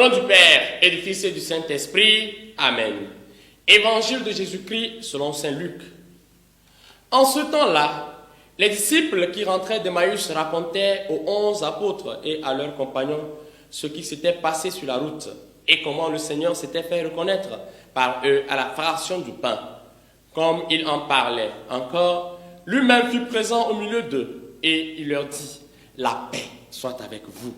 nom du Père et du Fils et du Saint-Esprit. Amen. Évangile de Jésus-Christ selon saint Luc. En ce temps-là, les disciples qui rentraient d'Emmaüs racontaient aux 11 apôtres et à leurs compagnons ce qui s'était passé sur la route et comment le Seigneur s'était fait reconnaître par eux à la fraction du pain. Comme il en parlait encore, lui-même fut présent au milieu d'eux et il leur dit « La paix soit avec vous ».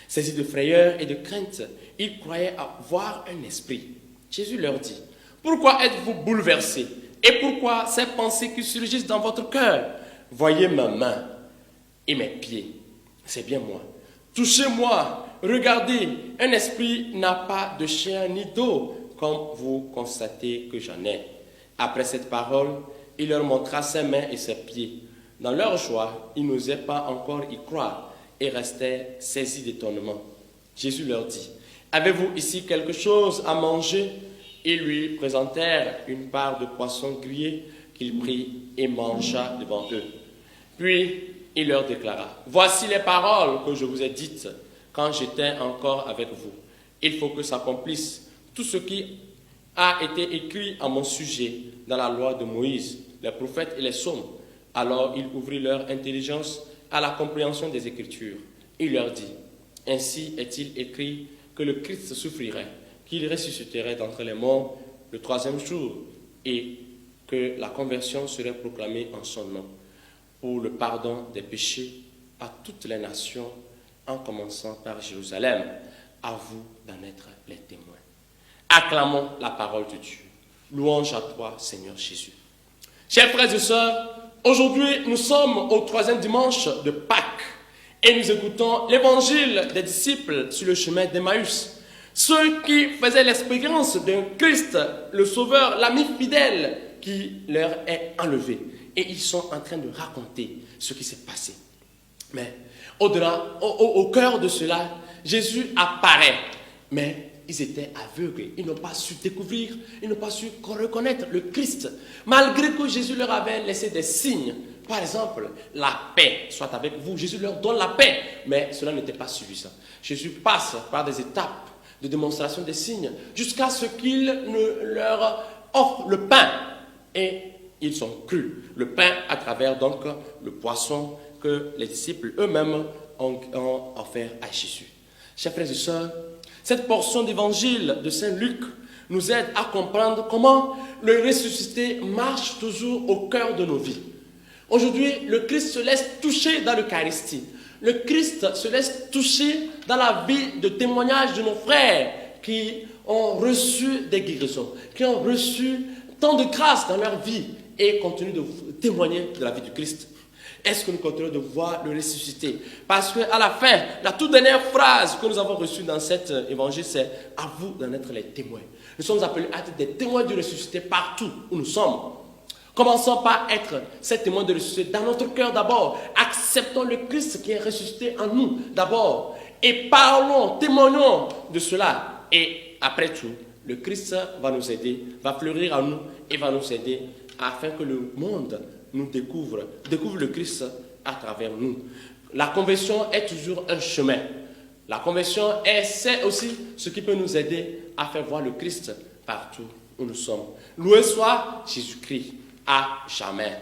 Saisis de frayeur et de crainte, ils croyaient voir un esprit. Jésus leur dit « Pourquoi êtes-vous bouleversés et pourquoi ces pensées qui surgissent dans votre cœur? Voyez ma main et mes pieds, c'est bien moi. Touchez-moi, regardez, un esprit n'a pas de chair ni d'eau, comme vous constatez que j'en ai. » Après cette parole, il leur montra ses mains et ses pieds. Dans leur joie, ils n'osaient pas encore y croire et restaient saisis d'étonnement. Jésus leur dit, « Avez-vous ici quelque chose à manger ?» Ils lui présentèrent une part de poisson grillé qu'il prit et mangea devant eux. Puis il leur déclara, « Voici les paroles que je vous ai dites quand j'étais encore avec vous. Il faut que s'accomplisse tout ce qui a été écrit à mon sujet dans la loi de Moïse, les prophètes et les psaumes. » Alors il ouvrit leur intelligence à la compréhension des Écritures. Il leur dit, « Ainsi est-il écrit que le Christ souffrirait, qu'il ressusciterait d'entre les morts le troisième jour, et que la conversion serait proclamée en son nom, pour le pardon des péchés à toutes les nations, en commençant par Jérusalem. À vous d'en être les témoins. » Acclamons la parole de Dieu. Louange à toi, Seigneur Jésus. Chers frères et sœurs, aujourd'hui, nous sommes au 3e dimanche de Pâques et nous écoutons l'évangile des disciples sur le chemin d'Emmaüs. Ceux qui faisaient l'expérience d'un Christ, le Sauveur, l'ami fidèle, qui leur est enlevé. Et ils sont en train de raconter ce qui s'est passé. Mais au-delà, au cœur de cela, Jésus apparaît. Mais ils étaient aveugles. Ils n'ont pas su découvrir, ils n'ont pas su reconnaître le Christ. Malgré que Jésus leur avait laissé des signes. Par exemple, la paix soit avec vous. Jésus leur donne la paix. Mais cela n'était pas suffisant. Jésus passe par des étapes de démonstration des signes jusqu'à ce qu'il ne leur offre le pain. Et ils sont crus. Le pain à travers donc le poisson que les disciples eux-mêmes ont offert à Jésus. Chers frères et sœurs, cette portion d'évangile de saint Luc nous aide à comprendre comment le ressuscité marche toujours au cœur de nos vies. Aujourd'hui, le Christ se laisse toucher dans l'Eucharistie. Le Christ se laisse toucher dans la vie de témoignage de nos frères qui ont reçu des guérisons, qui ont reçu tant de grâce dans leur vie et continuent de témoigner de la vie du Christ. Est-ce que nous continuons de voir le ressuscité? Parce qu'à la fin, la toute dernière phrase que nous avons reçue dans cet évangile, c'est « à vous d'en être les témoins ». Nous sommes appelés à être des témoins du ressuscité partout où nous sommes. Commençons par être ces témoins de ressuscité dans notre cœur d'abord. Acceptons le Christ qui est ressuscité en nous d'abord. Et parlons, témoignons de cela. Et après tout, le Christ va nous aider, va fleurir en nous et va nous aider afin que le monde nous découvre le Christ à travers nous. La conversion est toujours un chemin. La conversion c'est aussi ce qui peut nous aider à faire voir le Christ partout où nous sommes. Loué soit Jésus-Christ à jamais.